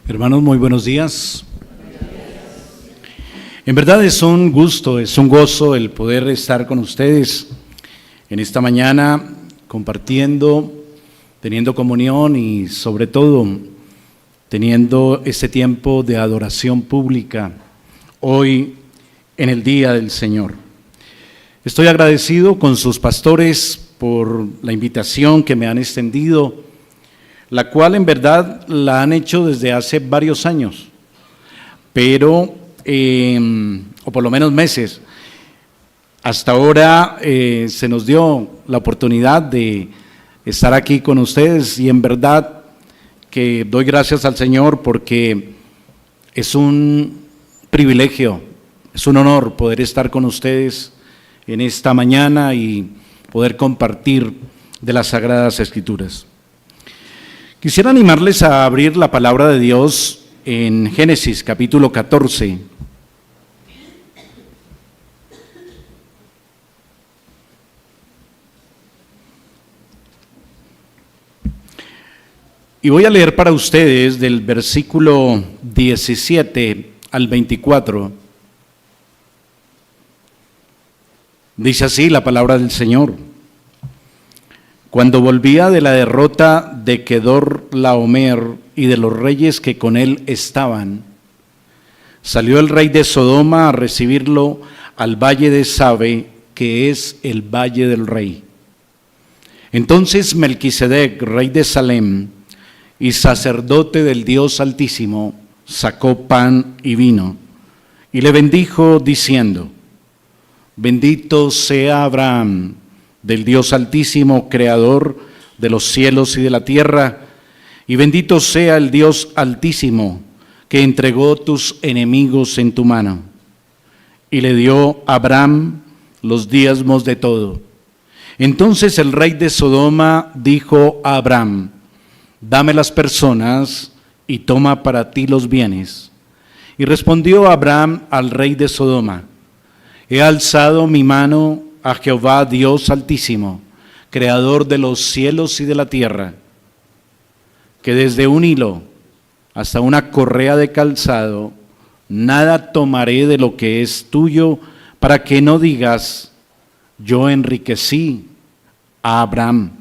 Hermanos, muy buenos días. En verdad es un gusto, es un gozo el poder estar con ustedes en esta mañana compartiendo, teniendo comunión y sobre todo teniendo este tiempo de adoración pública hoy en el Día del Señor. Estoy agradecido con sus pastores por la invitación que me han extendido, la cual en verdad la han hecho desde hace varios años, pero, o por lo menos meses. Hasta ahora se nos dio la oportunidad de estar aquí con ustedes y en verdad que doy gracias al Señor porque es un privilegio, es un honor poder estar con ustedes en esta mañana y poder compartir de las Sagradas Escrituras. Quisiera animarles a abrir la palabra de Dios en Génesis capítulo 14. Y voy a leer para ustedes del versículo 17 al 24. Dice así la palabra del Señor. Cuando volvía de la derrota de Kedorlaomer y de los reyes que con él estaban, salió el rey de Sodoma a recibirlo al valle de Sabe, que es el valle del rey. Entonces Melquisedec, rey de Salem y sacerdote del Dios Altísimo, sacó pan y vino y le bendijo diciendo: Bendito sea Abraham, del Dios Altísimo, creador de los cielos y de la tierra, y bendito sea el Dios Altísimo, que entregó tus enemigos en tu mano. Y le dio a Abraham los diezmos de todo. Entonces el rey de Sodoma dijo a Abraham: Dame las personas y toma para ti los bienes. Y respondió Abraham al rey de Sodoma: He alzado mi mano a Jehová Dios Altísimo, creador de los cielos y de la tierra, que desde un hilo hasta una correa de calzado, nada tomaré de lo que es tuyo, para que no digas: yo enriquecí a Abraham,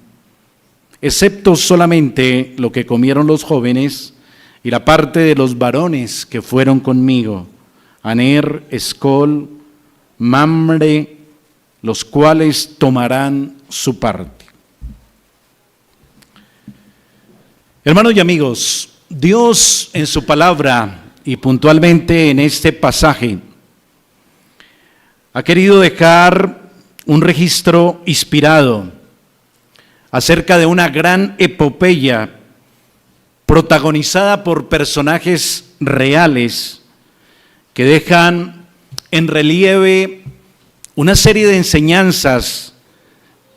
excepto solamente lo que comieron los jóvenes y la parte de los varones que fueron conmigo, Aner, Escol, Mamre, los cuales tomarán su parte. Hermanos y amigos, Dios en su palabra y puntualmente en este pasaje ha querido dejar un registro inspirado acerca de una gran epopeya protagonizada por personajes reales que dejan en relieve una serie de enseñanzas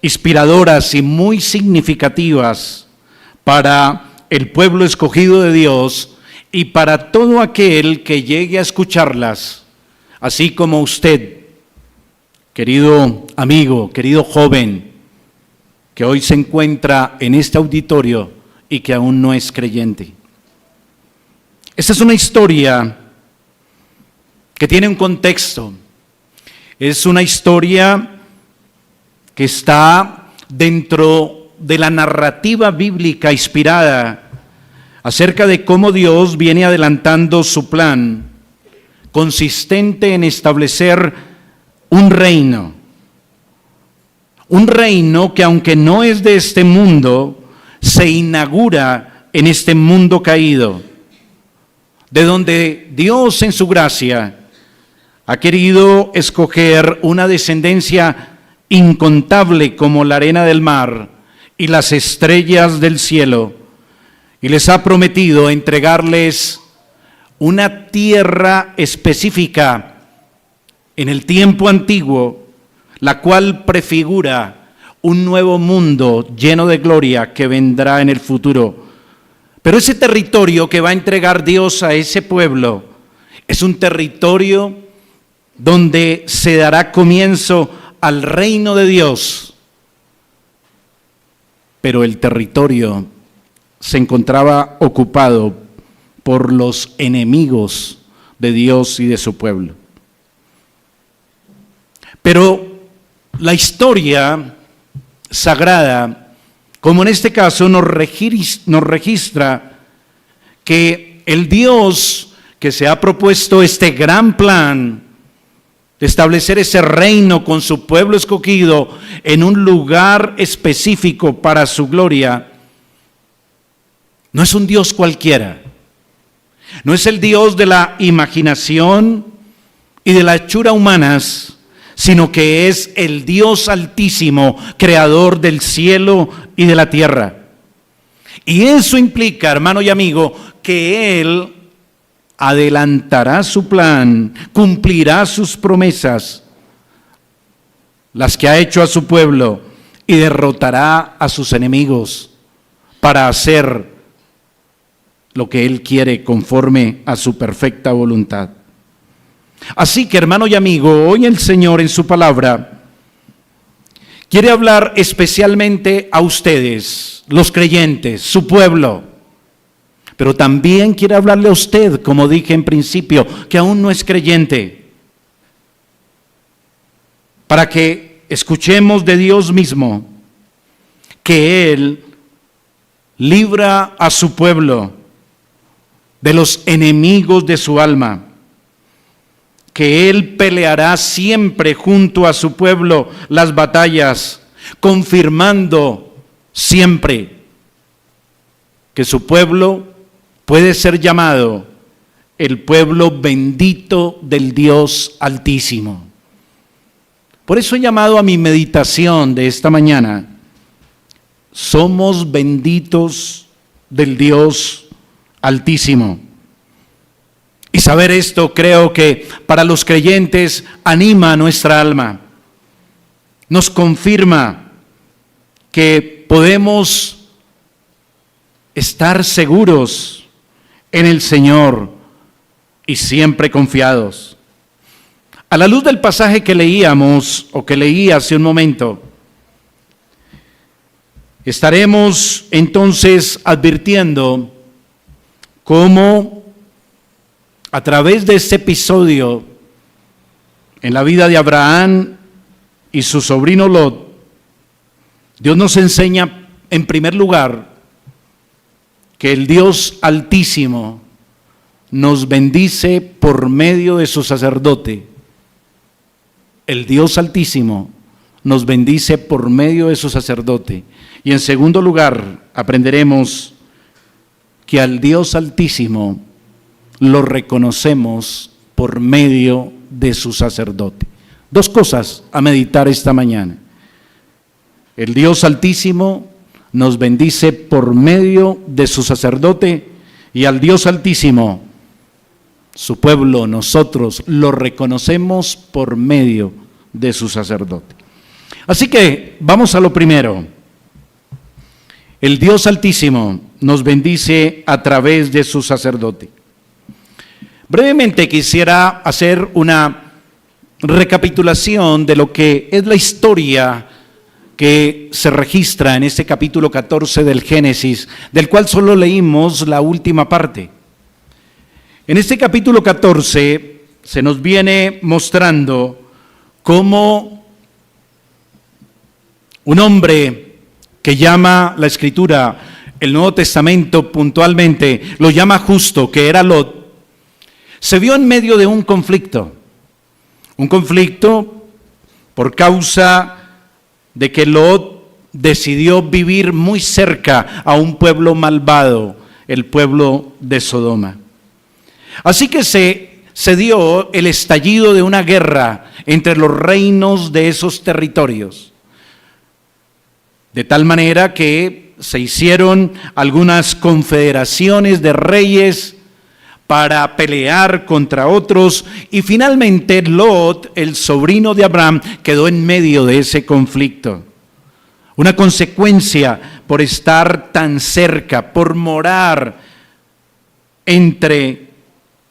inspiradoras y muy significativas para el pueblo escogido de Dios y para todo aquel que llegue a escucharlas, así como usted, querido amigo, querido joven, que hoy se encuentra en este auditorio y que aún no es creyente. Esta es una historia que tiene un contexto. Es una historia que está dentro de la narrativa bíblica inspirada acerca de cómo Dios viene adelantando su plan consistente en establecer un reino que aunque no es de este mundo, se inaugura en este mundo caído, de donde Dios en su gracia ha querido escoger una descendencia incontable como la arena del mar y las estrellas del cielo, y les ha prometido entregarles una tierra específica en el tiempo antiguo, la cual prefigura un nuevo mundo lleno de gloria que vendrá en el futuro. Pero ese territorio que va a entregar Dios a ese pueblo es un territorio donde se dará comienzo al reino de Dios, pero el territorio se encontraba ocupado por los enemigos de Dios y de su pueblo. Pero la historia sagrada, como en este caso, nos registra que el Dios que se ha propuesto este gran plan de establecer ese reino con su pueblo escogido en un lugar específico para su gloria, no es un Dios cualquiera. No es el Dios de la imaginación y de la hechura humanas, sino que es el Dios altísimo, creador del cielo y de la tierra. Y eso implica, hermano y amigo, que Él adelantará su plan, cumplirá sus promesas, las que ha hecho a su pueblo, y derrotará a sus enemigos para hacer lo que Él quiere conforme a su perfecta voluntad. Así que, hermano y amigo, hoy el Señor en su palabra quiere hablar especialmente a ustedes, los creyentes, su pueblo, pero también quiere hablarle a usted, como dije en principio, que aún no es creyente, para que escuchemos de Dios mismo que Él libra a su pueblo de los enemigos de su alma, que Él peleará siempre junto a su pueblo las batallas, confirmando siempre que su pueblo puede ser llamado el pueblo bendito del Dios Altísimo. Por eso he llamado a mi meditación de esta mañana: somos benditos del Dios Altísimo. Y saber esto, creo que para los creyentes anima nuestra alma, nos confirma que podemos estar seguros en el Señor y siempre confiados. A la luz del pasaje que leíamos o que leí hace un momento, estaremos entonces advirtiendo cómo a través de este episodio en la vida de Abraham y su sobrino Lot, Dios nos enseña en primer lugar que el Dios Altísimo nos bendice por medio de su sacerdote. El Dios Altísimo nos bendice por medio de su sacerdote. Y en segundo lugar, aprenderemos que al Dios Altísimo lo reconocemos por medio de su sacerdote. Dos cosas a meditar esta mañana. El Dios Altísimo nos bendice por medio de su sacerdote, y al Dios Altísimo, su pueblo, nosotros, lo reconocemos por medio de su sacerdote. Así que vamos a lo primero. El Dios Altísimo nos bendice a través de su sacerdote. Brevemente quisiera hacer una recapitulación de lo que es la historia que se registra en este capítulo 14 del Génesis, del cual solo leímos la última parte. En este capítulo 14 se nos viene mostrando cómo un hombre que llama la Escritura, el Nuevo Testamento puntualmente, lo llama justo, que era Lot, se vio en medio de un conflicto por causa de que Lot decidió vivir muy cerca a un pueblo malvado, el pueblo de Sodoma. Así que se dio el estallido de una guerra entre los reinos de esos territorios, de tal manera que se hicieron algunas confederaciones de reyes para pelear contra otros, y finalmente Lot, el sobrino de Abraham, quedó en medio de ese conflicto. Una consecuencia por estar tan cerca, por morar entre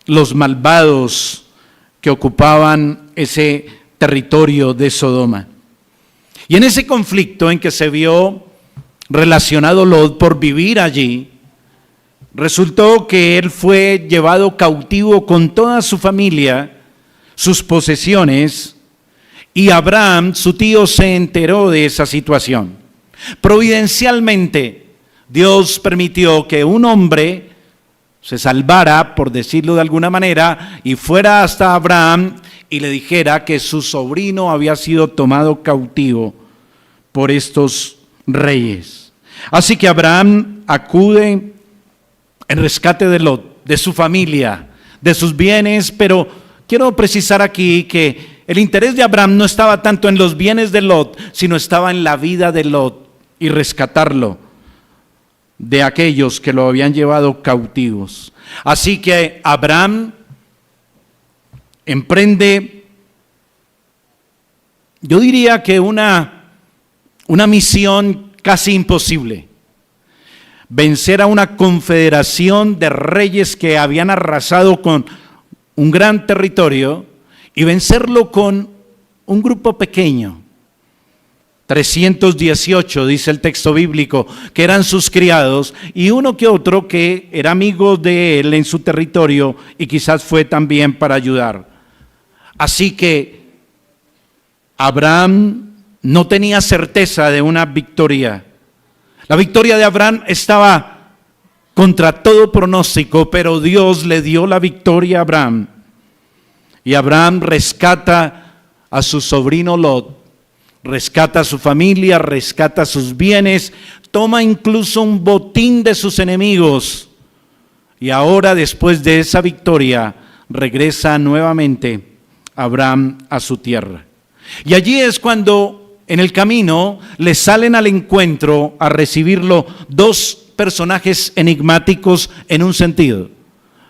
los malvados que ocupaban ese territorio de Sodoma. Y en ese conflicto en que se vio relacionado Lot por vivir allí, resultó que él fue llevado cautivo con toda su familia, sus posesiones, y Abraham, su tío, se enteró de esa situación. Providencialmente, Dios permitió que un hombre se salvara, por decirlo de alguna manera, y fuera hasta Abraham y le dijera que su sobrino había sido tomado cautivo por estos reyes. Así que Abraham acude en rescate de Lot, de su familia, de sus bienes, pero quiero precisar aquí que el interés de Abraham no estaba tanto en los bienes de Lot, sino estaba en la vida de Lot y rescatarlo de aquellos que lo habían llevado cautivos. Así que Abraham emprende, yo diría que una misión casi imposible: vencer a una confederación de reyes que habían arrasado con un gran territorio y vencerlo con un grupo pequeño. 318 dice el texto bíblico que eran sus criados, y uno que otro que era amigo de él en su territorio y quizás fue también para ayudar. Así que Abraham no tenía certeza de una victoria. La victoria de Abraham estaba contra todo pronóstico, pero Dios le dio la victoria a Abraham. Y Abraham rescata a su sobrino Lot, rescata a su familia, rescata sus bienes, toma incluso un botín de sus enemigos. Y ahora, después de esa victoria, regresa nuevamente Abraham a su tierra. Y allí es cuando en el camino le salen al encuentro a recibirlo dos personajes enigmáticos en un sentido,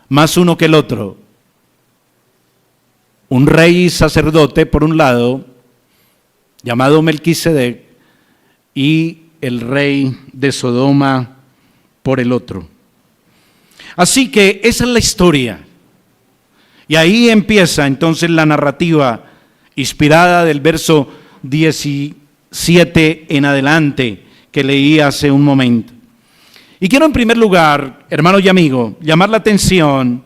más uno que el otro. Un rey sacerdote por un lado, llamado Melquisedec, y el rey de Sodoma por el otro. Así que esa es la historia. Y ahí empieza entonces la narrativa inspirada del verso 17 en adelante que leí hace un momento. Y quiero en primer lugar, hermano y amigo, llamar la atención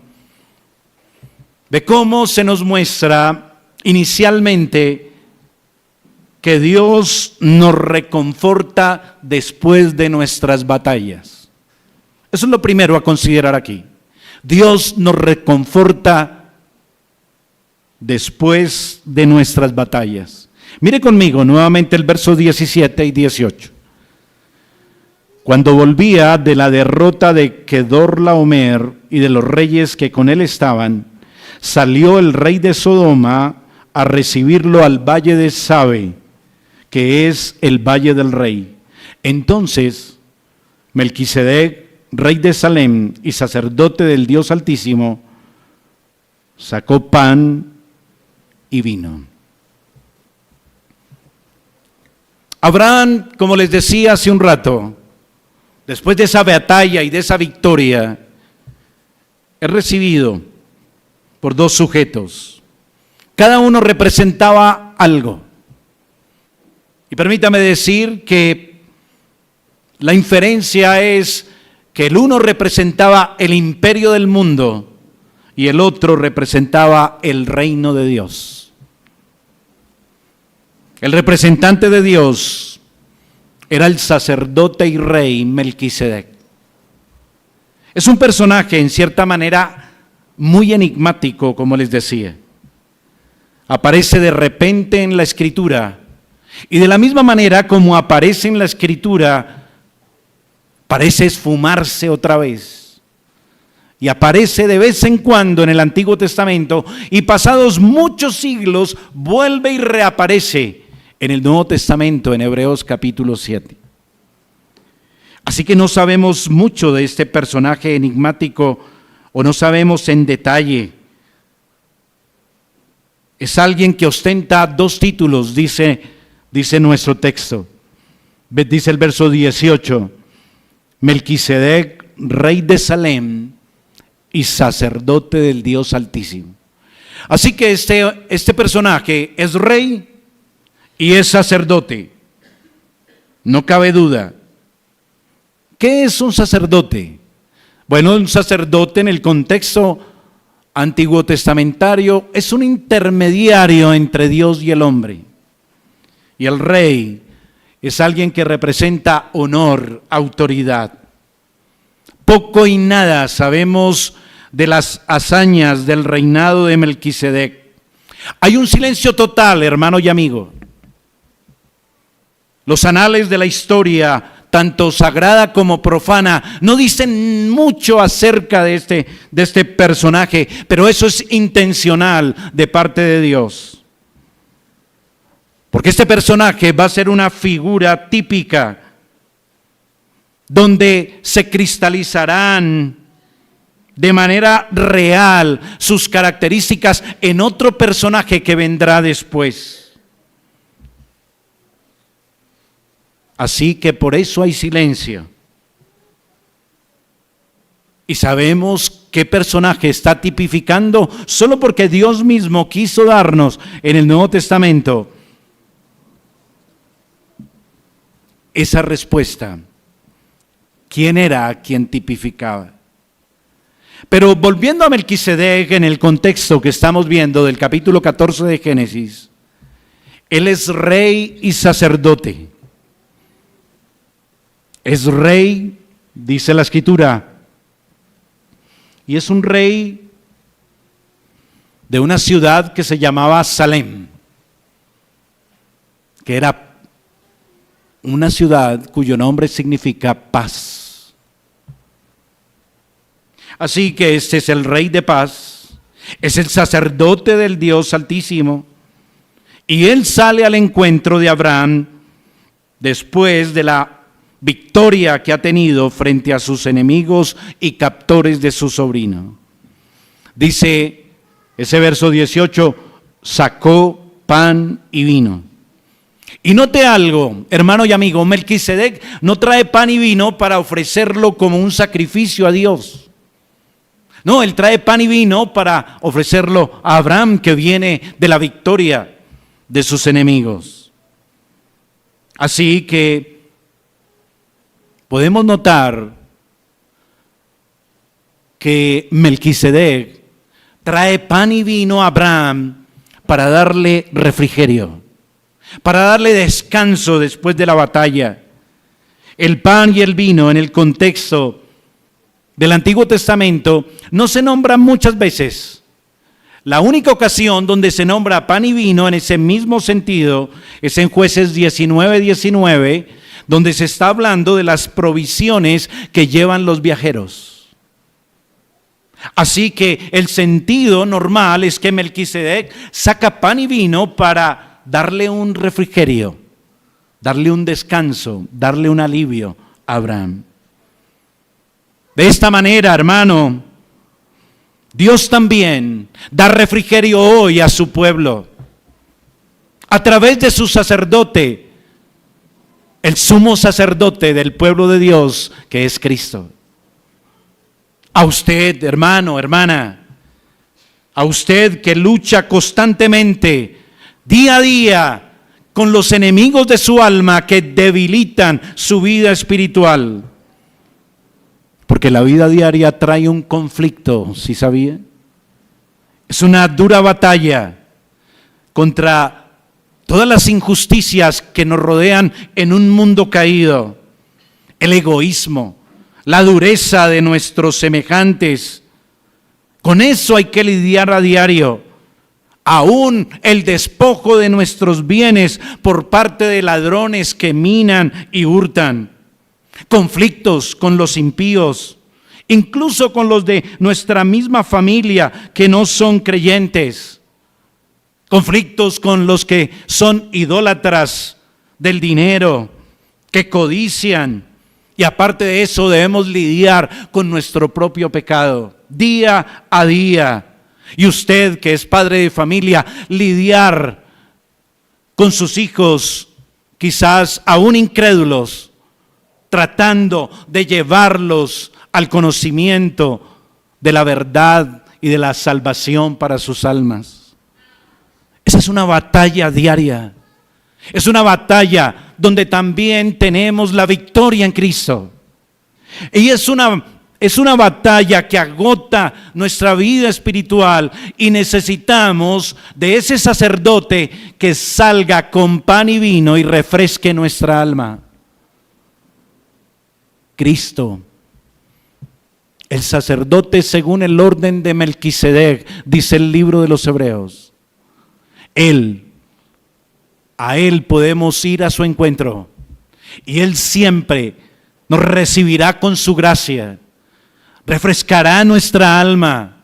de cómo se nos muestra inicialmente que Dios nos reconforta después de nuestras batallas. Eso es lo primero a considerar aquí. Dios nos reconforta después de nuestras batallas. Mire conmigo nuevamente el verso 17 y 18. Cuando volvía de la derrota de Kedorlaomer y de los reyes que con él estaban, salió el rey de Sodoma a recibirlo al valle de Sabe, que es el valle del rey. Entonces Melquisedec, rey de Salem y sacerdote del Dios Altísimo, sacó pan y vino. Abraham, como les decía hace un rato, después de esa batalla y de esa victoria, es recibido por dos sujetos. Cada uno representaba algo. Y permítame decir que la inferencia es que el uno representaba el imperio del mundo y el otro representaba el reino de Dios. El representante de Dios era el sacerdote y rey Melquisedec. Es un personaje en cierta manera muy enigmático, como les decía. Aparece de repente en la Escritura, y de la misma manera como aparece en la Escritura, parece esfumarse otra vez. Y aparece de vez en cuando en el Antiguo Testamento, y pasados muchos siglos vuelve y reaparece en el Nuevo Testamento, en Hebreos capítulo 7. Así que no sabemos mucho de este personaje enigmático, o no sabemos en detalle. Es alguien que ostenta dos títulos, dice nuestro texto. Dice el verso 18, Melquisedec, rey de Salem y sacerdote del Dios Altísimo. Así que este personaje es rey y es sacerdote. No cabe duda. ¿Qué es un sacerdote? Bueno, un sacerdote en el contexto antiguo testamentario es un intermediario entre Dios y el hombre. Y el rey es alguien que representa honor, autoridad. Poco y nada sabemos de las hazañas del reinado de Melquisedec. Hay un silencio total, hermano y amigo. Los anales de la historia, tanto sagrada como profana, no dicen mucho acerca de este personaje, pero eso es intencional de parte de Dios. Porque este personaje va a ser una figura típica donde se cristalizarán de manera real sus características en otro personaje que vendrá después. Así que por eso hay silencio. Y sabemos qué personaje está tipificando solo porque Dios mismo quiso darnos en el Nuevo Testamento esa respuesta. ¿Quién era quien tipificaba? Pero volviendo a Melquisedec en el contexto que estamos viendo del capítulo 14 de Génesis, él es rey y sacerdote. Es rey, dice la Escritura, y es un rey de una ciudad que se llamaba Salem, que era una ciudad cuyo nombre significa paz. Así que este es el rey de paz, es el sacerdote del Dios Altísimo, y él sale al encuentro de Abraham después de la victoria que ha tenido frente a sus enemigos y captores de su sobrino. Dice ese verso 18, sacó pan y vino. Y note algo, hermano y amigo, Melquisedec no trae pan y vino para ofrecerlo como un sacrificio a Dios. No, él trae pan y vino para ofrecerlo a Abraham, que viene de la victoria de sus enemigos. Así que podemos notar que Melquisedec trae pan y vino a Abraham para darle refrigerio, para darle descanso después de la batalla. El pan y el vino en el contexto del Antiguo Testamento no se nombran muchas veces. La única ocasión donde se nombra pan y vino en ese mismo sentido es en Jueces 19:19, donde se está hablando de las provisiones que llevan los viajeros. Así que el sentido normal es que Melquisedec saca pan y vino para darle un refrigerio, darle un descanso, darle un alivio a Abraham. De esta manera, hermano, Dios también da refrigerio hoy a su pueblo a través de su sacerdote, el sumo sacerdote del pueblo de Dios, que es Cristo. A usted, hermano, hermana, a usted que lucha constantemente, día a día, con los enemigos de su alma que debilitan su vida espiritual. Porque la vida diaria trae un conflicto, ¿sí sabía? Es una dura batalla contra todas las injusticias que nos rodean en un mundo caído. El egoísmo, la dureza de nuestros semejantes. Con eso hay que lidiar a diario. Aún el despojo de nuestros bienes por parte de ladrones que minan y hurtan. Conflictos con los impíos, incluso con los de nuestra misma familia que no son creyentes. Conflictos con los que son idólatras del dinero, que codician. Y aparte de eso debemos lidiar con nuestro propio pecado, día a día. Y usted que es padre de familia, lidiar con sus hijos, quizás aún incrédulos, tratando de llevarlos al conocimiento de la verdad y de la salvación para sus almas. Esa es una batalla diaria. Es una batalla donde también tenemos la victoria en Cristo. Y es una Es una batalla que agota nuestra vida espiritual y necesitamos de ese sacerdote que salga con pan y vino y refresque nuestra alma. Cristo, el sacerdote según el orden de Melquisedec, dice el libro de los Hebreos. A Él podemos ir a su encuentro y Él siempre nos recibirá con su gracia. Refrescará nuestra alma,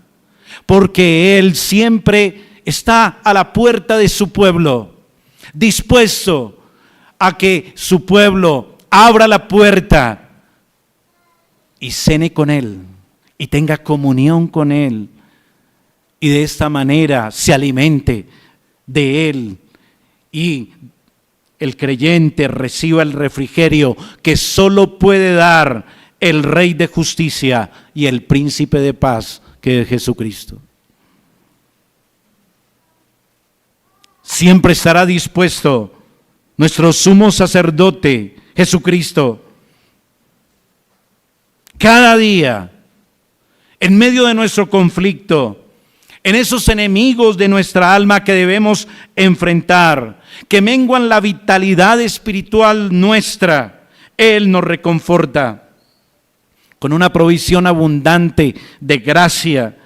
porque Él siempre está a la puerta de su pueblo, dispuesto a que su pueblo abra la puerta y cene con Él, y tenga comunión con Él, y de esta manera se alimente de Él, y el creyente reciba el refrigerio que solo puede dar el Rey de Justicia y el Príncipe de Paz, que es Jesucristo. Siempre estará dispuesto nuestro sumo sacerdote, Jesucristo, cada día, en medio de nuestro conflicto, en esos enemigos de nuestra alma que debemos enfrentar, que menguan la vitalidad espiritual nuestra, Él nos reconforta con una provisión abundante de gracia,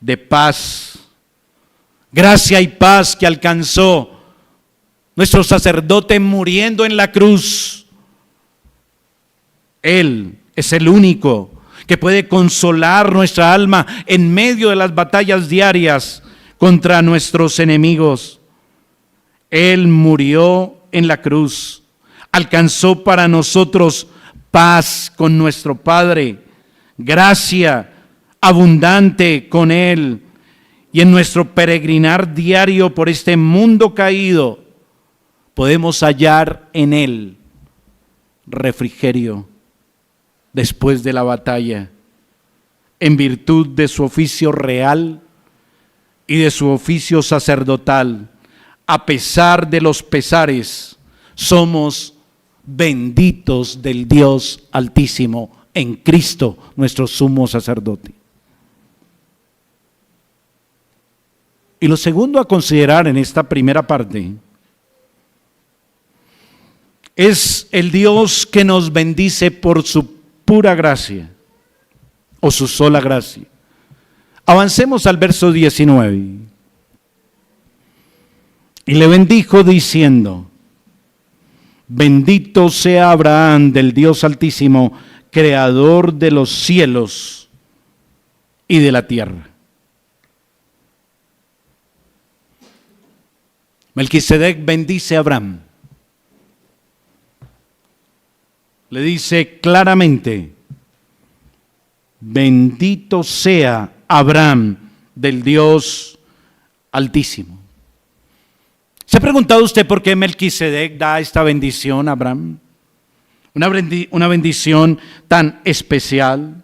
de paz. Gracia y paz que alcanzó nuestro sacerdote muriendo en la cruz. Él es el único que puede consolar nuestra alma en medio de las batallas diarias contra nuestros enemigos. Él murió en la cruz, alcanzó para nosotros paz con nuestro Padre, gracia abundante con Él, y en nuestro peregrinar diario por este mundo caído podemos hallar en Él refrigerio después de la batalla, en virtud de su oficio real y de su oficio sacerdotal. A pesar de los pesares, somos benditos del Dios Altísimo en Cristo, nuestro sumo sacerdote. Y lo segundo a considerar en esta primera parte es el Dios que nos bendice por su pura gracia o su sola gracia. Avancemos al verso 19. Y le bendijo diciendo: bendito sea Abraham del Dios Altísimo, creador de los cielos y de la tierra. Melquisedec bendice a Abraham. Le dice claramente: bendito sea Abraham del Dios Altísimo. ¿Se ha preguntado usted por qué Melquisedec da esta bendición a Abraham? Una bendición tan especial.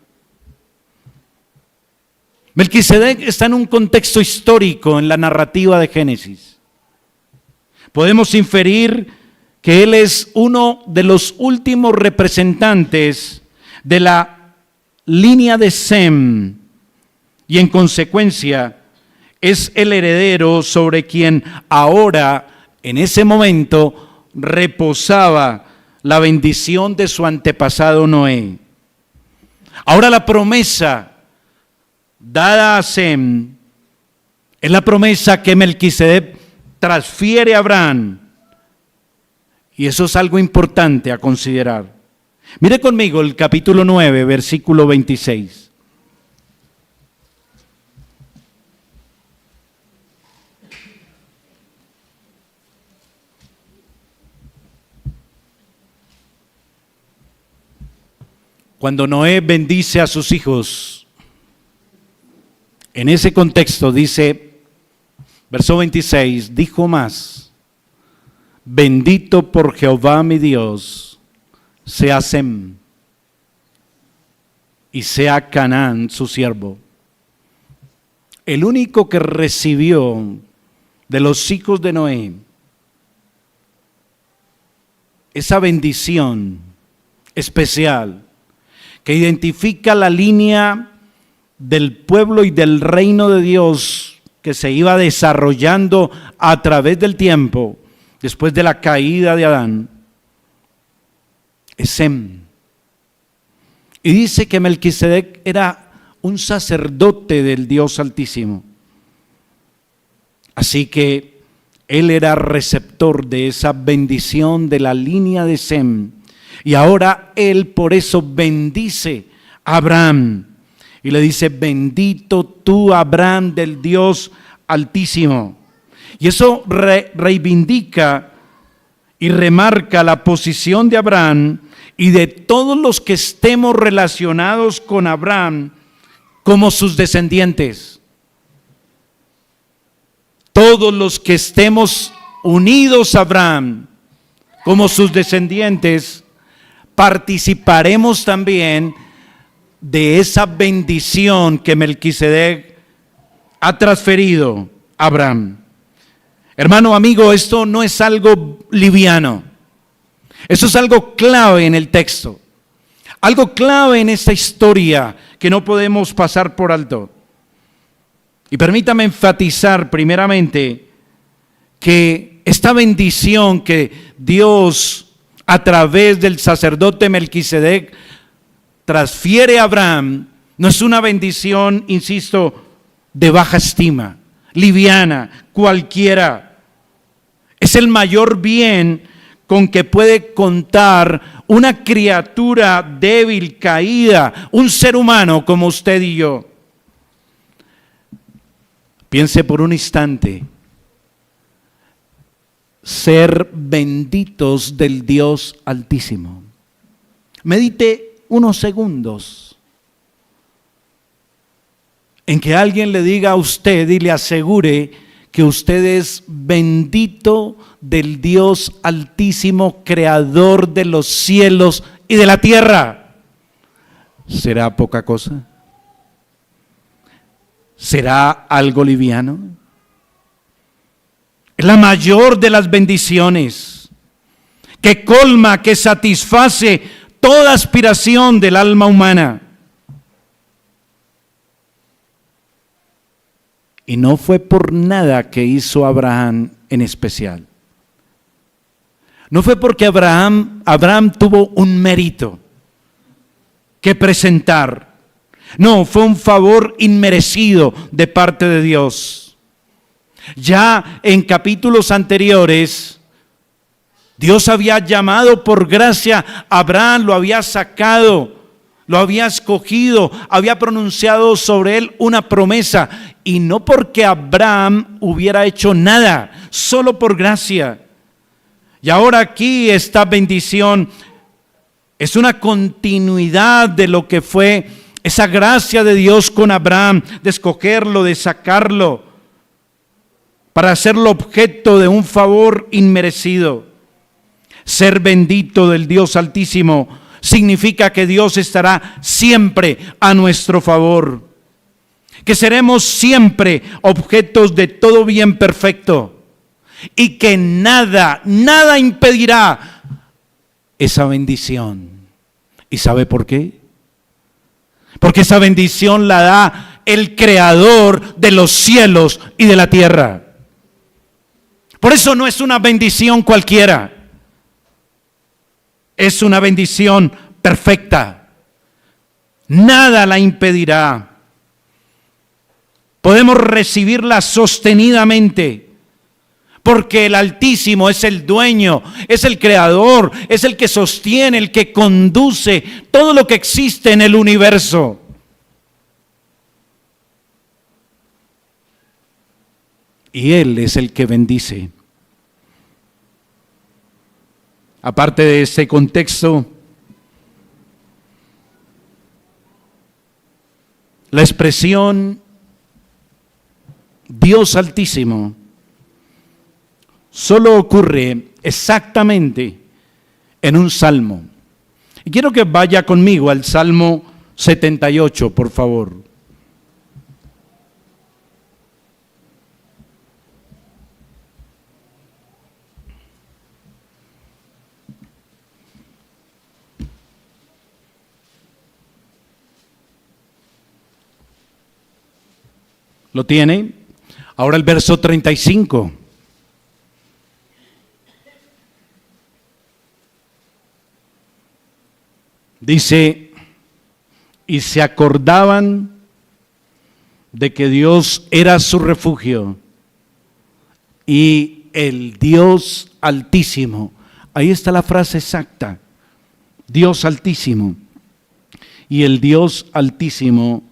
Melquisedec está en un contexto histórico en la narrativa de Génesis. Podemos inferir que él es uno de los últimos representantes de la línea de Sem y en consecuencia es el heredero sobre quien ahora, en ese momento, reposaba la bendición de su antepasado Noé. Ahora la promesa dada a Sem es la promesa que Melquisedec transfiere a Abraham. Y eso es algo importante a considerar. Mire conmigo el capítulo 9, versículo 26. Cuando Noé bendice a sus hijos, en ese contexto dice, verso 26, dijo más: bendito por Jehová mi Dios, sea Sem y sea Canaán su siervo. El único que recibió de los hijos de Noé esa bendición especial que identifica la línea del pueblo y del reino de Dios que se iba desarrollando a través del tiempo después de la caída de Adán, es Sem. Y dice que Melquisedec era un sacerdote del Dios Altísimo. Así que él era receptor de esa bendición de la línea de Sem. Y ahora él por eso bendice a Abraham. Y le dice: bendito tú, Abraham, del Dios Altísimo. Y eso reivindica y remarca la posición de Abraham y de todos los que estemos relacionados con Abraham como sus descendientes. Todos los que estemos unidos a Abraham como sus descendientes, participaremos también de esa bendición que Melquisedec ha transferido a Abraham. Hermano, amigo, esto no es algo liviano. Eso es algo clave en el texto. Algo clave en esta historia que no podemos pasar por alto. Y permítame enfatizar primeramente que esta bendición que Dios a través del sacerdote Melquisedec transfiere a Abraham no es una bendición, insisto, de baja estima, liviana, cualquiera. Es el mayor bien con que puede contar una criatura débil, caída, un ser humano como usted y yo. Piense por un instante, ser benditos del Dios Altísimo. Medite unos segundos en que alguien le diga a usted y le asegure que usted es bendito del Dios Altísimo, creador de los cielos y de la tierra. ¿Será poca cosa? ¿Será algo liviano? Es la mayor de las bendiciones, que colma, que satisface toda aspiración del alma humana. Y no fue por nada que hizo Abraham en especial. No fue porque Abraham tuvo un mérito que presentar. No, fue un favor inmerecido de parte de Dios. Ya en capítulos anteriores, Dios había llamado por gracia a Abraham, lo había sacado, lo había escogido, había pronunciado sobre él una promesa. Y no porque Abraham hubiera hecho nada, solo por gracia. Y ahora aquí esta bendición es una continuidad de lo que fue esa gracia de Dios con Abraham, de escogerlo, de sacarlo, para hacerlo objeto de un favor inmerecido. Ser bendito del Dios Altísimo significa que Dios estará siempre a nuestro favor, que seremos siempre objetos de todo bien perfecto y que nada impedirá esa bendición. ¿Y sabe por qué? Porque esa bendición la da el Creador de los cielos y de la tierra. Por eso no es una bendición cualquiera. Es una bendición perfecta. Nada la impedirá. Podemos recibirla sostenidamente, porque el Altísimo es el dueño, es el creador, es el que sostiene, el que conduce todo lo que existe en el universo. Y Él es el que bendice. Aparte de ese contexto, la expresión Dios Altísimo solo ocurre exactamente en un salmo. Y quiero que vaya conmigo al Salmo 78, por favor. ¿Lo tiene? Ahora el verso 35. Dice, y se acordaban de que Dios era su refugio y el Dios Altísimo. Ahí está la frase exacta, Dios Altísimo. Y el Dios Altísimo,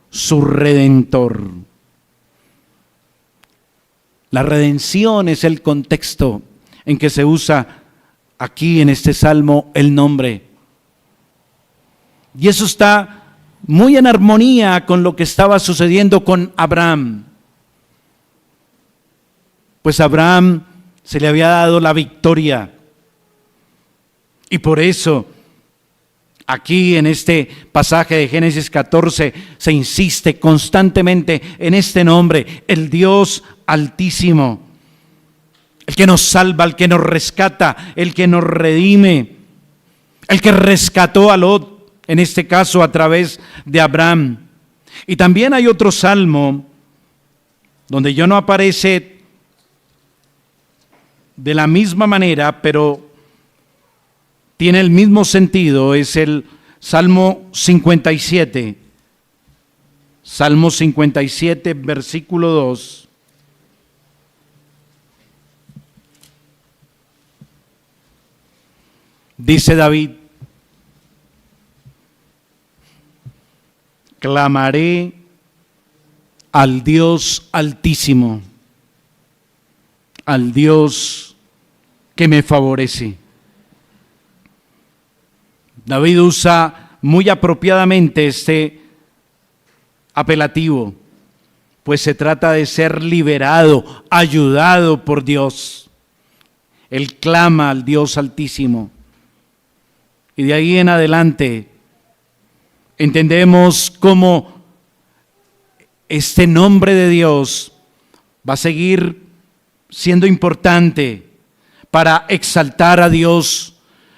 su Redentor. La redención es el contexto en que se usa aquí en este salmo el nombre. Y eso está muy en armonía con lo que estaba sucediendo con Abraham. Pues a Abraham se le había dado la victoria. Y por eso, aquí en este pasaje de Génesis 14, se insiste constantemente en este nombre, el Dios Altísimo. El que nos salva, el que nos rescata, el que nos redime, el que rescató a Lot. En este caso a través de Abraham. Y también hay otro salmo donde ya no aparece de la misma manera, pero tiene el mismo sentido. Es el Salmo 57. Salmo 57, versículo 2. Dice David, clamaré al Dios Altísimo, al Dios que me favorece. David usa muy apropiadamente este apelativo, pues se trata de ser liberado, ayudado por Dios. Él clama al Dios Altísimo. Y de ahí en adelante entendemos cómo este nombre de Dios va a seguir siendo importante para exaltar a Dios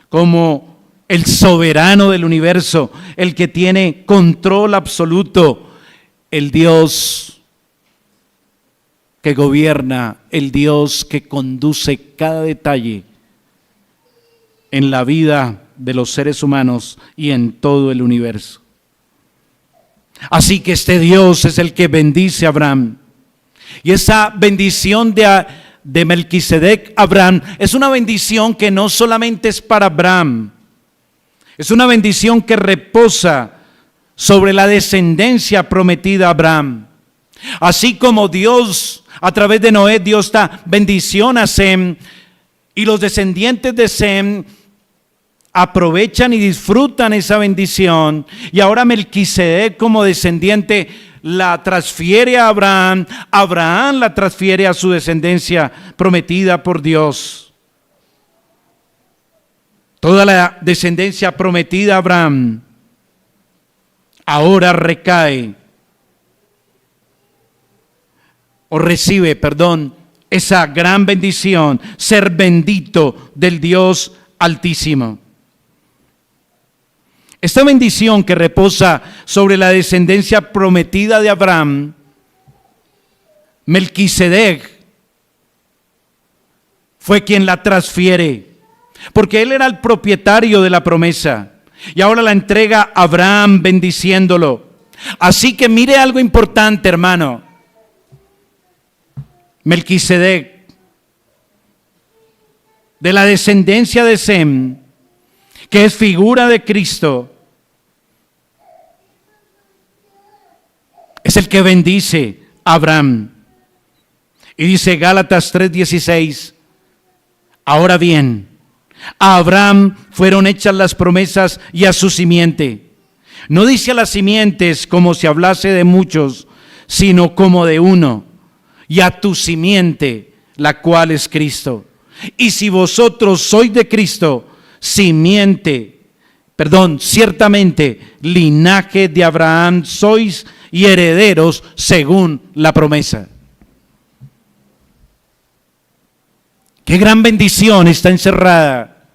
como el soberano del universo, el que tiene control absoluto, el Dios que gobierna, el Dios que conduce cada detalle en la vida de los seres humanos y en todo el universo. Así que este Dios es el que bendice a Abraham. Y esa bendición de Melquisedec a Abraham es una bendición que no solamente es para Abraham, es una bendición que reposa sobre la descendencia prometida a Abraham. Así como Dios, a través de Noé, dio esta bendición a Sem, y los descendientes de Sem aprovechan y disfrutan esa bendición, y ahora Melquisedec como descendiente la transfiere a Abraham, Abraham la transfiere a su descendencia prometida por Dios. Toda la descendencia prometida a Abraham ahora recibe, esa gran bendición, ser bendito del Dios Altísimo. Esta bendición que reposa sobre la descendencia prometida de Abraham, Melquisedec fue quien la transfiere, porque él era el propietario de la promesa, y ahora la entrega a Abraham bendiciéndolo. Así que mire algo importante, hermano. Melquisedec, de la descendencia de Sem, que es figura de Cristo, es el que bendice a Abraham. Y dice Gálatas 3:16, ahora bien, a Abraham fueron hechas las promesas y a su simiente. No dice a las simientes como si hablase de muchos, sino como de uno, y a tu simiente, la cual es Cristo. Y si vosotros sois de Cristo, ciertamente linaje de Abraham sois y herederos según la promesa. Qué gran bendición está encerrada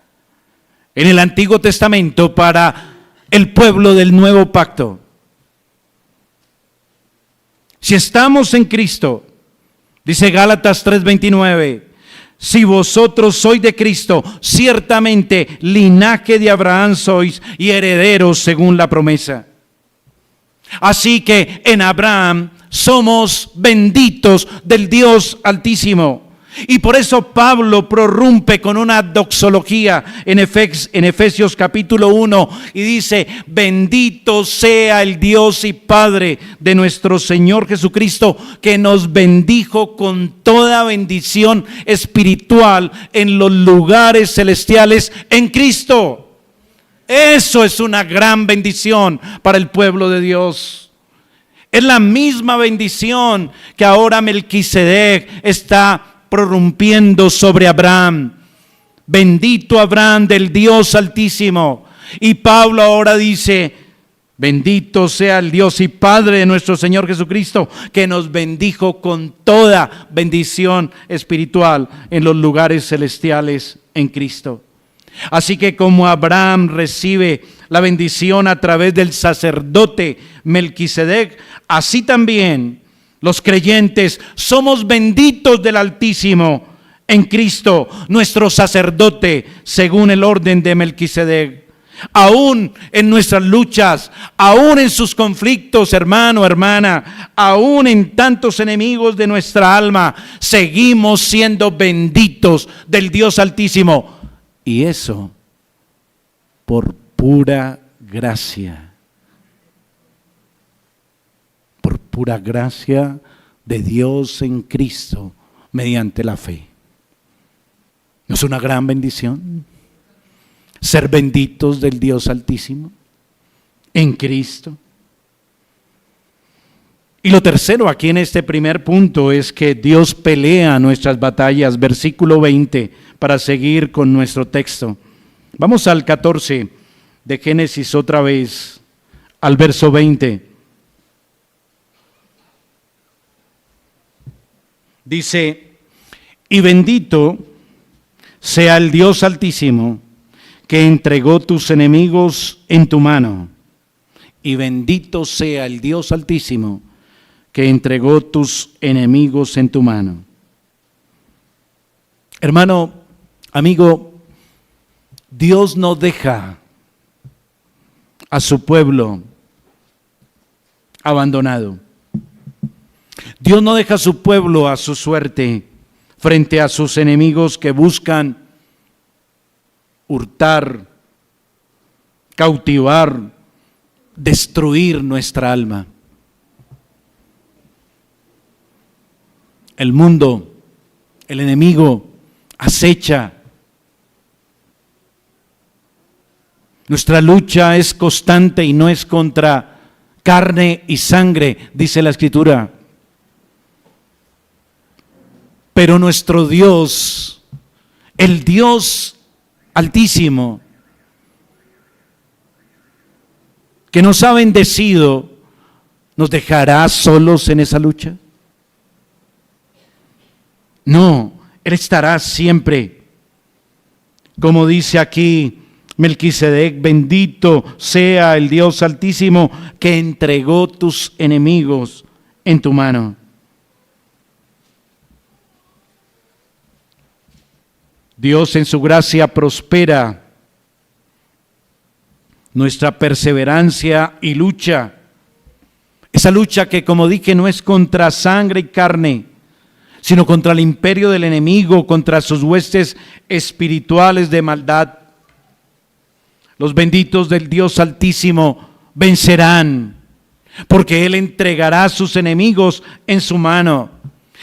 en el Antiguo Testamento para el pueblo del Nuevo Pacto. Si estamos en Cristo, dice Gálatas 3:29, si vosotros sois de Cristo, ciertamente linaje de Abraham sois y herederos según la promesa. Así que en Abraham somos benditos del Dios Altísimo. Y por eso Pablo prorrumpe con una doxología en Efesios capítulo 1 y dice: bendito sea el Dios y Padre de nuestro Señor Jesucristo, que nos bendijo con toda bendición espiritual en los lugares celestiales en Cristo. Eso es una gran bendición para el pueblo de Dios. Es la misma bendición que ahora Melquisedec está prorrumpiendo sobre Abraham. Bendito Abraham del Dios Altísimo. Y Pablo ahora dice: bendito sea el Dios y Padre de nuestro Señor Jesucristo, que nos bendijo con toda bendición espiritual en los lugares celestiales en Cristo. Así que como Abraham recibe la bendición a través del sacerdote Melquisedec, así también los creyentes somos benditos del Altísimo en Cristo, nuestro sacerdote, según el orden de Melquisedec. Aún en nuestras luchas, aún en sus conflictos, hermano, hermana, aún en tantos enemigos de nuestra alma, seguimos siendo benditos del Dios Altísimo. Y eso por pura gracia. Por pura gracia de Dios en Cristo, mediante la fe. ¿No es una gran bendición ser benditos del Dios Altísimo en Cristo? Y lo tercero aquí en este primer punto es que Dios pelea nuestras batallas. Versículo 20, para seguir con nuestro texto. Vamos al 14 de Génesis otra vez, al verso 20. Dice: y bendito sea el Dios Altísimo, que entregó tus enemigos en tu mano. Y bendito sea el Dios Altísimo, que entregó tus enemigos en tu mano. Hermano, amigo, Dios no deja a su pueblo abandonado. Dios no deja a su pueblo a su suerte frente a sus enemigos que buscan hurtar, cautivar, destruir nuestra alma. El mundo, el enemigo, acecha. Nuestra lucha es constante y no es contra carne y sangre, dice la Escritura. Pero nuestro Dios, el Dios Altísimo, que nos ha bendecido, ¿nos dejará solos en esa lucha? No, Él estará siempre. Como dice aquí Melquisedec: bendito sea el Dios Altísimo, que entregó tus enemigos en tu mano. Dios en su gracia prospera nuestra perseverancia y lucha. Esa lucha que, como dije, no es contra sangre y carne, sino contra el imperio del enemigo, contra sus huestes espirituales de maldad. Los benditos del Dios Altísimo vencerán, porque Él entregará a sus enemigos en su mano.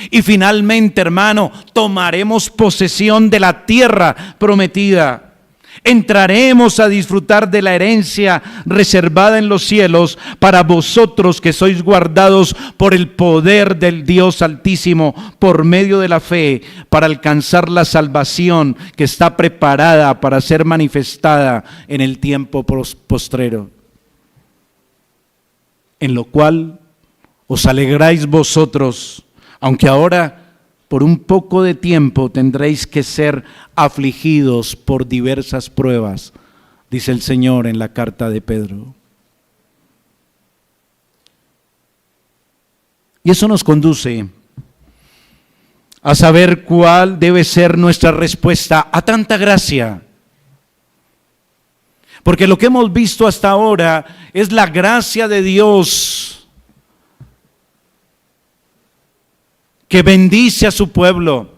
Y finalmente, hermano, tomaremos posesión de la tierra prometida. Entraremos a disfrutar de la herencia reservada en los cielos para vosotros que sois guardados por el poder del Dios Altísimo por medio de la fe, para alcanzar la salvación que está preparada para ser manifestada en el tiempo postrero. En lo cual os alegráis vosotros, aunque ahora por un poco de tiempo tendréis que ser afligidos por diversas pruebas, dice el Señor en la carta de Pedro. Y eso nos conduce a saber cuál debe ser nuestra respuesta a tanta gracia. Porque lo que hemos visto hasta ahora es la gracia de Dios que bendice a su pueblo,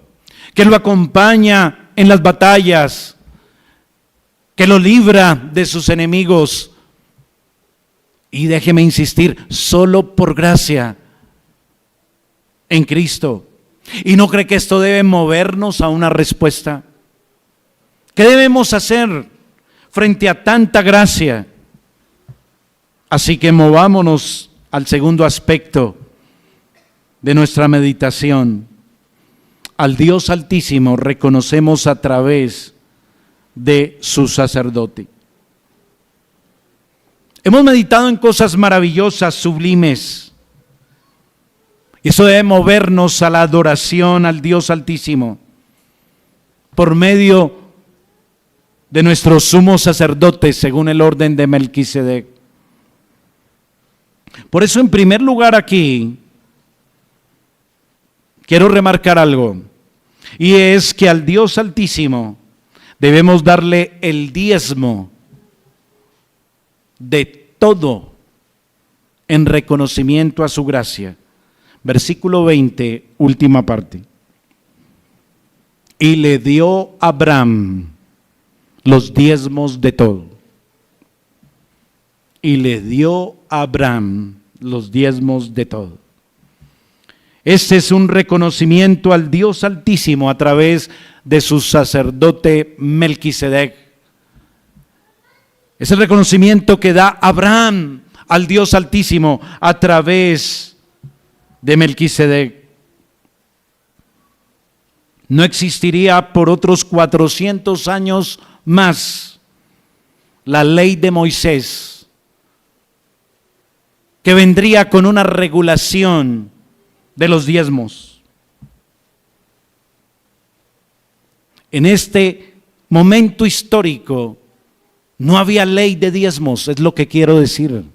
que lo acompaña en las batallas, que lo libra de sus enemigos. Y déjeme insistir, solo por gracia en Cristo. ¿Y no cree que esto debe movernos a una respuesta? ¿Qué debemos hacer frente a tanta gracia? Así que movámonos al segundo aspecto de nuestra meditación. Al Dios Altísimo reconocemos a través de su sacerdote. Hemos meditado en cosas maravillosas, sublimes. Eso debe movernos a la adoración al Dios Altísimo por medio de nuestro sumo sacerdote según el orden de Melquisedec. Por eso, en primer lugar, aquí quiero remarcar algo, y es que al Dios Altísimo debemos darle el diezmo de todo en reconocimiento a su gracia. Versículo 20, última parte. Y le dio a Abraham los diezmos de todo. Y le dio a Abraham los diezmos de todo. Este es un reconocimiento al Dios Altísimo a través de su sacerdote Melquisedec. Es el reconocimiento que da Abraham al Dios Altísimo a través de Melquisedec. No existiría por otros 400 años más la ley de Moisés, que vendría con una regulación de los diezmos. En este momento histórico no había ley de diezmos, es lo que quiero decir.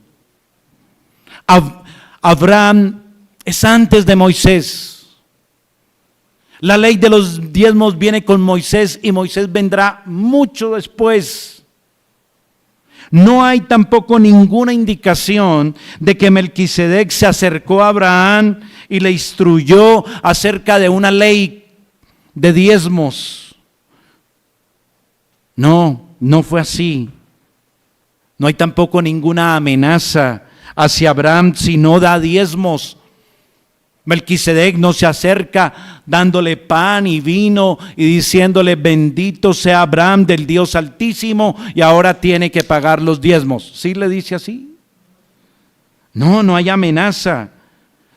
Abraham es antes de Moisés. La ley de los diezmos viene con Moisés y Moisés vendrá mucho después. No hay tampoco ninguna indicación de que Melquisedec se acercó a Abraham y le instruyó acerca de una ley de diezmos. No, no fue así. No hay tampoco ninguna amenaza hacia Abraham si no da diezmos. Melquisedec no se acerca dándole pan y vino y diciéndole: bendito sea Abraham del Dios Altísimo y ahora tiene que pagar los diezmos. ¿Sí le dice así? No, no hay amenaza.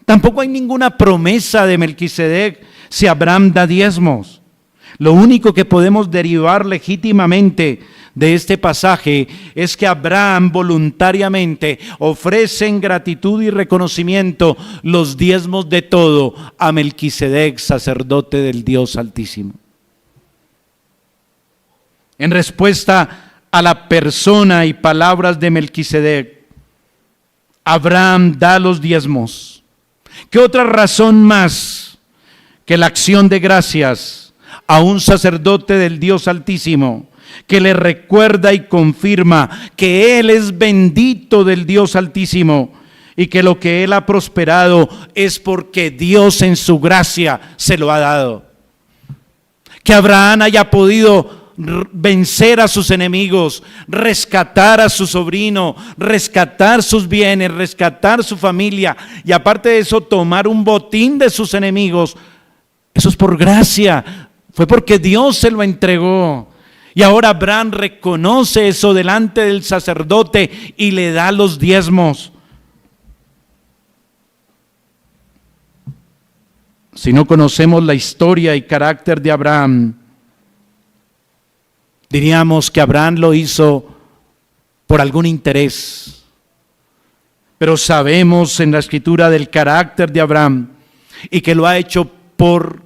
Tampoco hay ninguna promesa de Melquisedec si Abraham da diezmos. Lo único que podemos derivar legítimamente de este pasaje es que Abraham voluntariamente ofrece en gratitud y reconocimiento los diezmos de todo a Melquisedec, sacerdote del Dios Altísimo. En respuesta a la persona y palabras de Melquisedec, Abraham da los diezmos. ¿Qué otra razón más que la acción de gracias a un sacerdote del Dios Altísimo que le recuerda y confirma que Él es bendito del Dios Altísimo y que lo que Él ha prosperado es porque Dios en su gracia se lo ha dado? Que Abraham haya podido vencer a sus enemigos, rescatar a su sobrino, rescatar sus bienes, rescatar su familia y aparte de eso tomar un botín de sus enemigos. Eso es por gracia, fue porque Dios se lo entregó. Y ahora Abraham reconoce eso delante del sacerdote y le da los diezmos. Si no conocemos la historia y carácter de Abraham, diríamos que Abraham lo hizo por algún interés. Pero sabemos en la Escritura del carácter de Abraham y que lo ha hecho por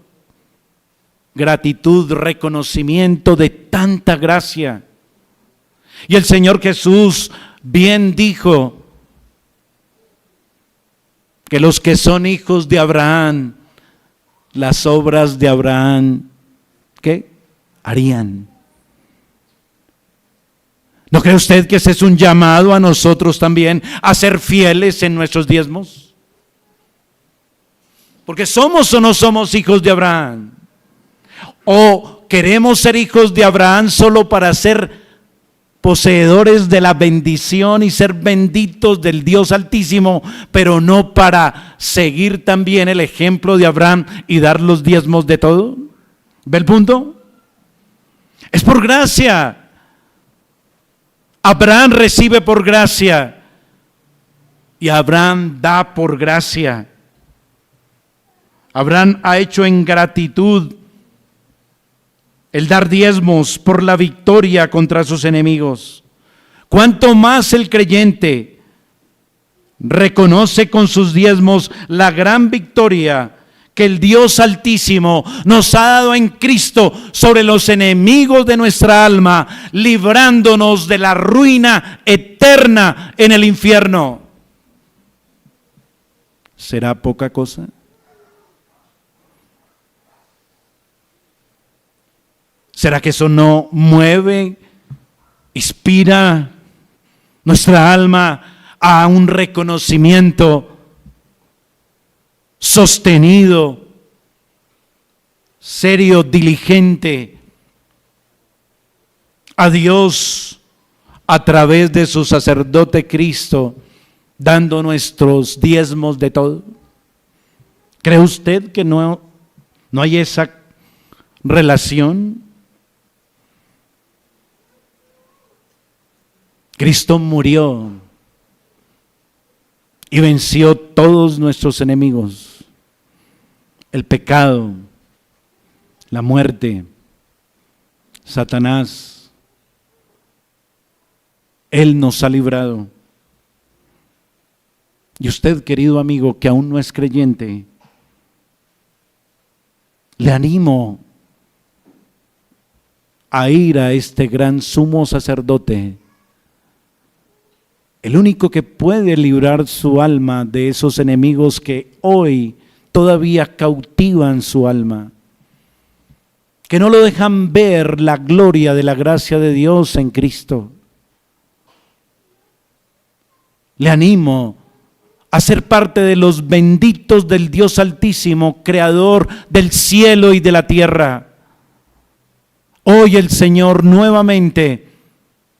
gratitud, reconocimiento de tanta gracia. Y el Señor Jesús bien dijo que los que son hijos de Abraham, las obras de Abraham, ¿qué? Harían. ¿No cree usted que ese es un llamado a nosotros también a ser fieles en nuestros diezmos? Porque somos o no somos hijos de Abraham. ¿O queremos ser hijos de Abraham solo para ser poseedores de la bendición y ser benditos del Dios Altísimo, pero no para seguir también el ejemplo de Abraham y dar los diezmos de todo? ¿Ve el punto? Es por gracia. Abraham recibe por gracia y Abraham da por gracia. Abraham ha hecho en gratitud el dar diezmos por la victoria contra sus enemigos. Cuanto más el creyente reconoce con sus diezmos la gran victoria que el Dios Altísimo nos ha dado en Cristo sobre los enemigos de nuestra alma, librándonos de la ruina eterna en el infierno. ¿Será poca cosa? ¿Será que eso no mueve, inspira nuestra alma a un reconocimiento sostenido, serio, diligente a Dios a través de su sacerdote Cristo, dando nuestros diezmos de todo? ¿Cree usted que no hay esa relación? Cristo murió y venció todos nuestros enemigos, el pecado, la muerte, Satanás. Él nos ha librado. Y usted, querido amigo, que aún no es creyente, le animo a ir a este gran sumo sacerdote, el único que puede librar su alma de esos enemigos que hoy todavía cautivan su alma, que no lo dejan ver la gloria de la gracia de Dios en Cristo. Le animo a ser parte de los benditos del Dios Altísimo, creador del cielo y de la tierra. Hoy el Señor nuevamente,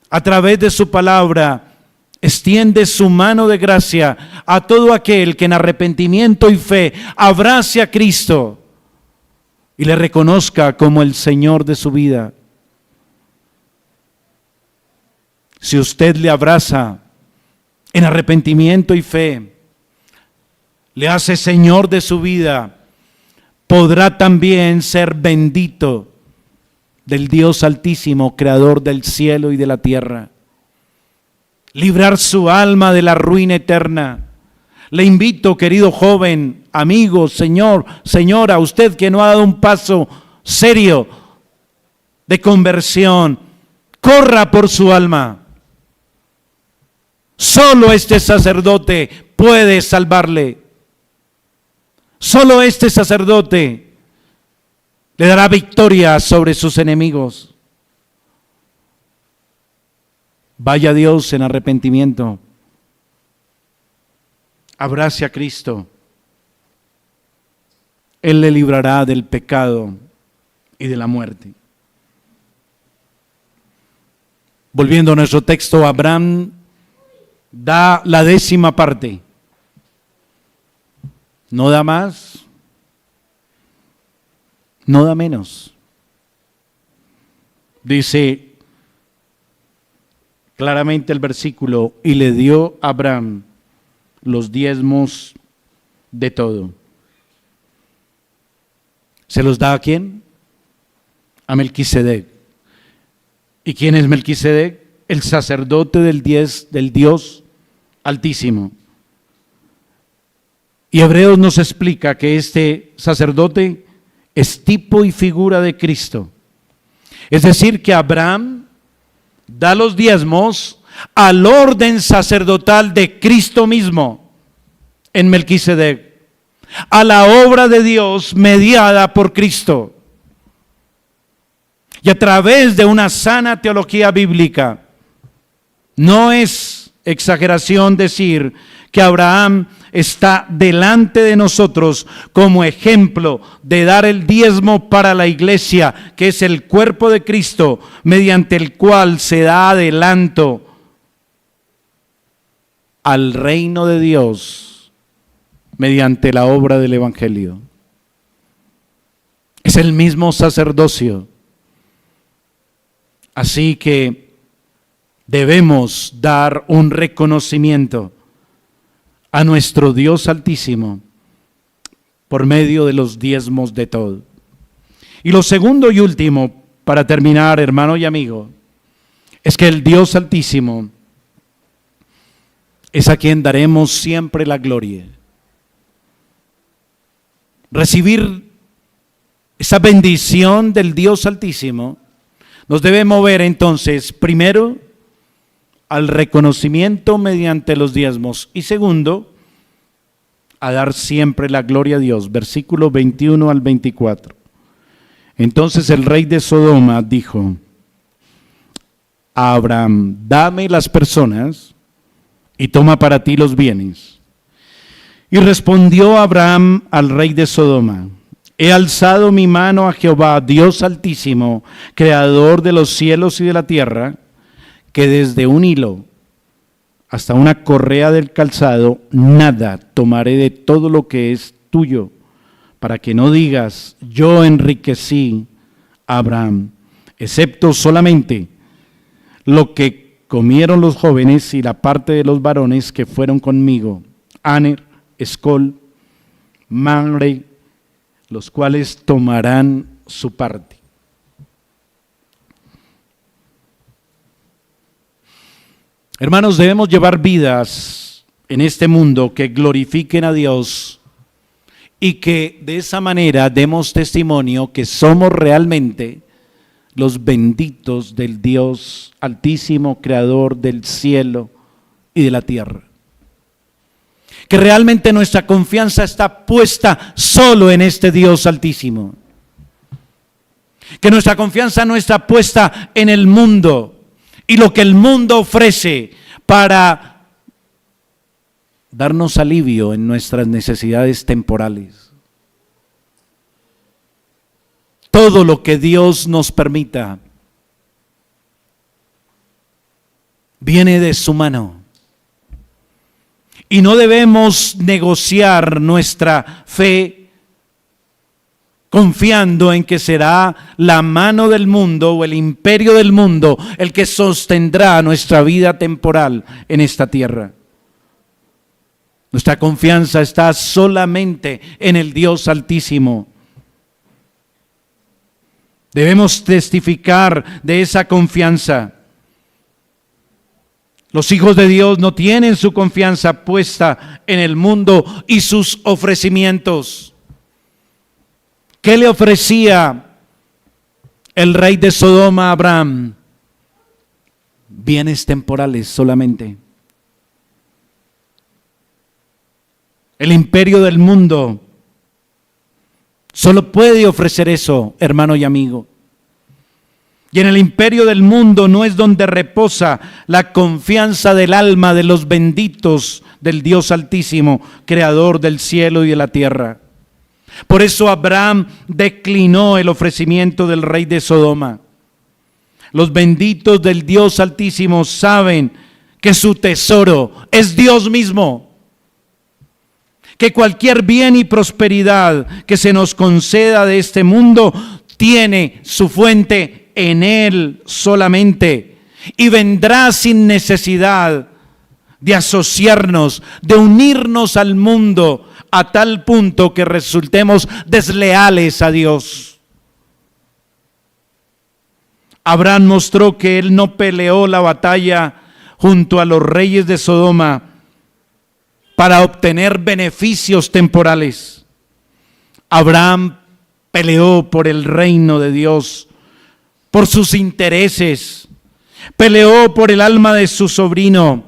a través de su palabra, extiende su mano de gracia a todo aquel que en arrepentimiento y fe abrace a Cristo y le reconozca como el Señor de su vida. Si usted le abraza en arrepentimiento y fe, le hace Señor de su vida, podrá también ser bendito del Dios Altísimo, creador del cielo y de la tierra. Librar su alma de la ruina eterna. Le invito, querido joven, amigo, señor, señora, usted que no ha dado un paso serio de conversión, corra por su alma. Solo este sacerdote puede salvarle. Solo este sacerdote le dará victoria sobre sus enemigos. Vaya a Dios en arrepentimiento. Abrace a Cristo. Él le librará del pecado y de la muerte. Volviendo a nuestro texto, Abraham da la 10ª parte. No da más, no da menos. Dice claramente el versículo, y le dio a Abraham los diezmos de todo. ¿Se los da a quién? A Melquisedec. ¿Y quién es Melquisedec? El sacerdote del Dios Altísimo. Y Hebreos nos explica que este sacerdote es tipo y figura de Cristo. Es decir, que Abraham da los diezmos al orden sacerdotal de Cristo mismo. en Melquisedec, a la obra de Dios mediada por Cristo. Y a través de una sana teología bíblica, no es exageración decir que Abraham está delante de nosotros como ejemplo de dar el diezmo para la iglesia, que es el cuerpo de Cristo, mediante el cual se da adelanto al reino de Dios mediante la obra del Evangelio. Es el mismo sacerdocio. Así que debemos dar un reconocimiento a nuestro Dios Altísimo por medio de los diezmos de todo. Y lo segundo y último, para terminar, hermano y amigo, es que el Dios Altísimo es a quien daremos siempre la gloria. Recibir esa bendición del Dios Altísimo nos debe mover entonces, primero, al reconocimiento mediante los diezmos y segundo, a dar siempre la gloria a Dios. Versículo 21 al 24. Entonces el rey de Sodoma dijo a Abraham: dame las personas y toma para ti los bienes. Y respondió Abraham al rey de Sodoma: he alzado mi mano a Jehová, Dios Altísimo, creador de los cielos y de la tierra, que desde un hilo hasta una correa del calzado, nada tomaré de todo lo que es tuyo, para que no digas: yo enriquecí a Abraham, excepto solamente lo que comieron los jóvenes y la parte de los varones que fueron conmigo, Aner, Escol, Mamre, los cuales tomarán su parte. Hermanos, debemos llevar vidas en este mundo que glorifiquen a Dios y que de esa manera demos testimonio que somos realmente los benditos del Dios Altísimo, creador del cielo y de la tierra. Que realmente nuestra confianza está puesta solo en este Dios Altísimo. Que nuestra confianza no está puesta en el mundo y lo que el mundo ofrece para darnos alivio en nuestras necesidades temporales. Todo lo que Dios nos permita viene de su mano. Y no debemos negociar nuestra fe confiando en que será la mano del mundo o el imperio del mundo el que sostendrá nuestra vida temporal en esta tierra. Nuestra confianza está solamente en el Dios Altísimo. Debemos testificar de esa confianza. Los hijos de Dios no tienen su confianza puesta en el mundo y sus ofrecimientos. ¿Qué le ofrecía el rey de Sodoma a Abraham? Bienes temporales solamente. El imperio del mundo solo puede ofrecer eso, hermano y amigo. Y en el imperio del mundo no es donde reposa la confianza del alma de los benditos del Dios Altísimo, creador del cielo y de la tierra. Por eso Abraham declinó el ofrecimiento del rey de Sodoma. Los benditos del Dios Altísimo saben que su tesoro es Dios mismo. Que cualquier bien y prosperidad que se nos conceda de este mundo tiene su fuente en Él solamente, y vendrá sin necesidad de asociarnos, de unirnos al mundo a tal punto que resultemos desleales a Dios. Abraham mostró que él no peleó la batalla junto a los reyes de Sodoma para obtener beneficios temporales. Abraham peleó por el reino de Dios, por sus intereses, peleó por el alma de su sobrino,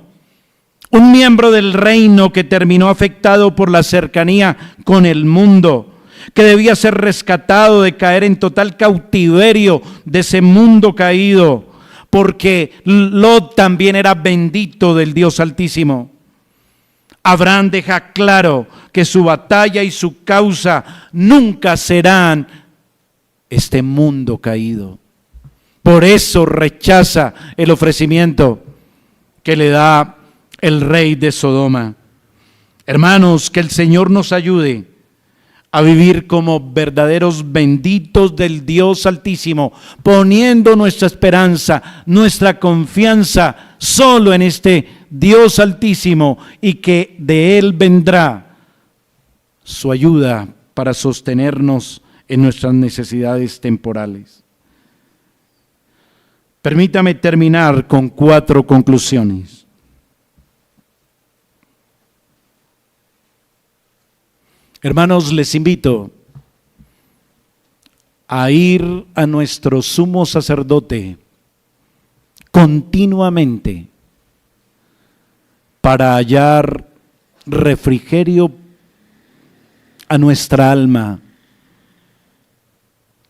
Un miembro del reino que terminó afectado por la cercanía con el mundo, que debía ser rescatado de caer en total cautiverio de ese mundo caído, porque Lot también era bendito del Dios Altísimo. Abraham deja claro que su batalla y su causa nunca serán este mundo caído. Por eso rechaza el ofrecimiento que le da el rey de Sodoma. Hermanos, que el Señor nos ayude a vivir como verdaderos benditos del Dios Altísimo, poniendo nuestra esperanza, nuestra confianza solo en este Dios Altísimo, y que de Él vendrá su ayuda para sostenernos en nuestras necesidades temporales. Permítame terminar con 4 conclusiones. Hermanos, les invito a ir a nuestro sumo sacerdote continuamente para hallar refrigerio a nuestra alma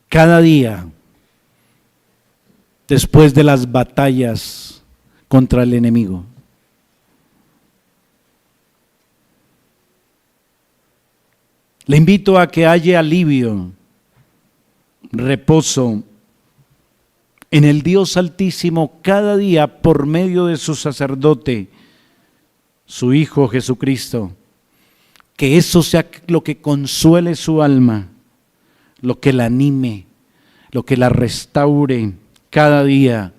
cada día después de las batallas contra el enemigo. Le invito a que haya alivio, reposo en el Dios Altísimo cada día por medio de su sacerdote, su Hijo Jesucristo. Que eso sea lo que consuele su alma, lo que la anime, lo que la restaure cada día,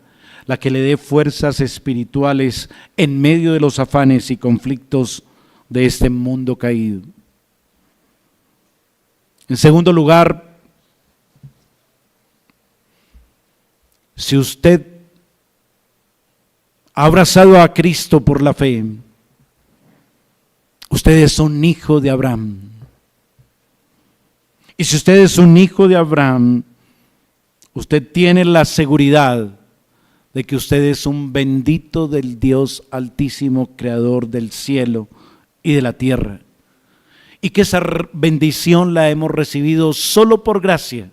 la que le dé fuerzas espirituales en medio de los afanes y conflictos de este mundo caído. En segundo lugar, si usted ha abrazado a Cristo por la fe, usted es un hijo de Abraham. Y si usted es un hijo de Abraham, usted tiene la seguridad de que usted es un bendito del Dios Altísimo, creador del cielo y de la tierra. Y que esa bendición la hemos recibido solo por gracia,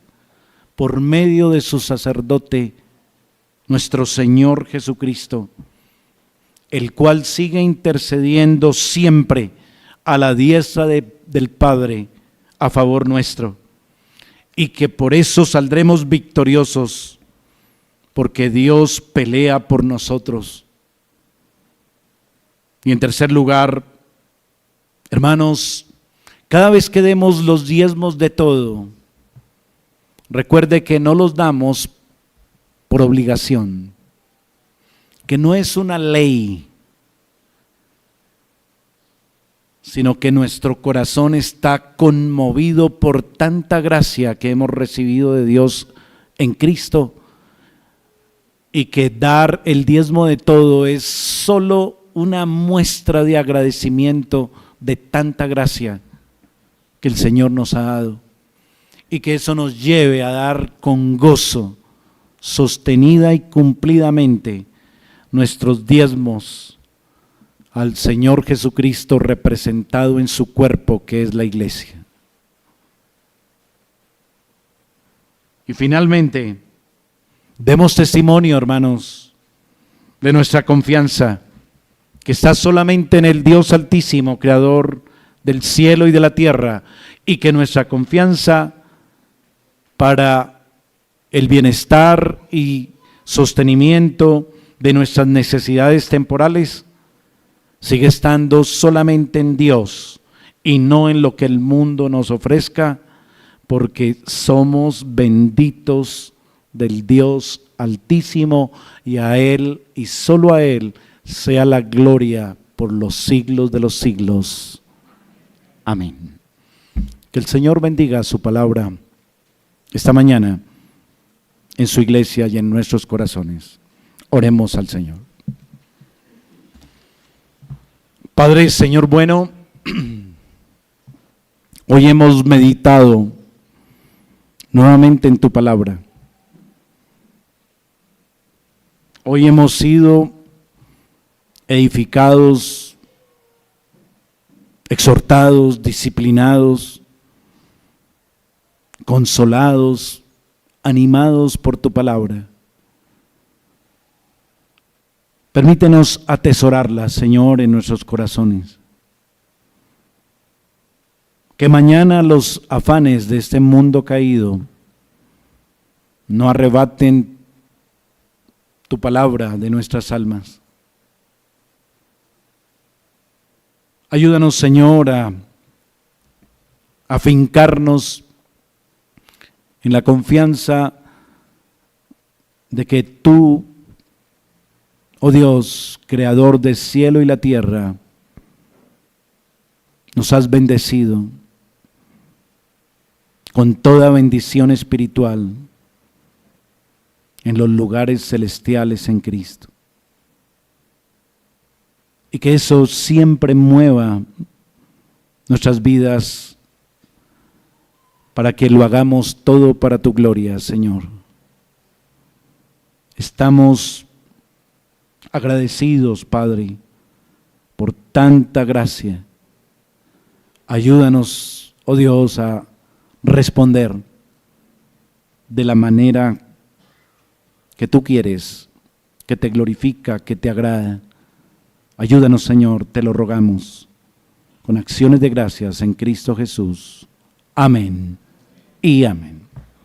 por medio de su sacerdote, nuestro Señor Jesucristo, el cual sigue intercediendo siempre a la diestra del Padre a favor nuestro, y que por eso saldremos victoriosos, porque Dios pelea por nosotros. Y en tercer lugar, hermanos, cada vez que demos los diezmos de todo, recuerde que no los damos por obligación, que no es una ley, sino que nuestro corazón está conmovido por tanta gracia que hemos recibido de Dios en Cristo, y que dar el diezmo de todo es solo una muestra de agradecimiento de tanta gracia que el Señor nos ha dado, y que eso nos lleve a dar con gozo, sostenida y cumplidamente, nuestros diezmos al Señor Jesucristo representado en su cuerpo, que es la iglesia. Y finalmente, demos testimonio, hermanos, de nuestra confianza, que está solamente en el Dios Altísimo, creador del cielo y de la tierra, y que nuestra confianza para el bienestar y sostenimiento de nuestras necesidades temporales sigue estando solamente en Dios y no en lo que el mundo nos ofrezca, porque somos benditos del Dios Altísimo, y a Él y solo a Él sea la gloria por los siglos de los siglos. Amén. Que el Señor bendiga su palabra esta mañana en su iglesia y en nuestros corazones. Oremos al Señor. Padre, Señor bueno, hoy hemos meditado nuevamente en tu palabra. Hoy hemos sido edificados exhortados, disciplinados, consolados, animados por tu palabra. Permítenos atesorarla, Señor, en nuestros corazones. Que mañana los afanes de este mundo caído no arrebaten tu palabra de nuestras almas. Ayúdanos, Señor, a afincarnos en la confianza de que tú, oh Dios, creador del cielo y la tierra, nos has bendecido con toda bendición espiritual en los lugares celestiales en Cristo. Y que eso siempre mueva nuestras vidas para que lo hagamos todo para tu gloria, Señor. Estamos agradecidos, Padre, por tanta gracia. Ayúdanos, oh Dios, a responder de la manera que tú quieres, que te glorifica, que te agrada. Ayúdanos, Señor, te lo rogamos, con acciones de gracias en Cristo Jesús. Amén y amén.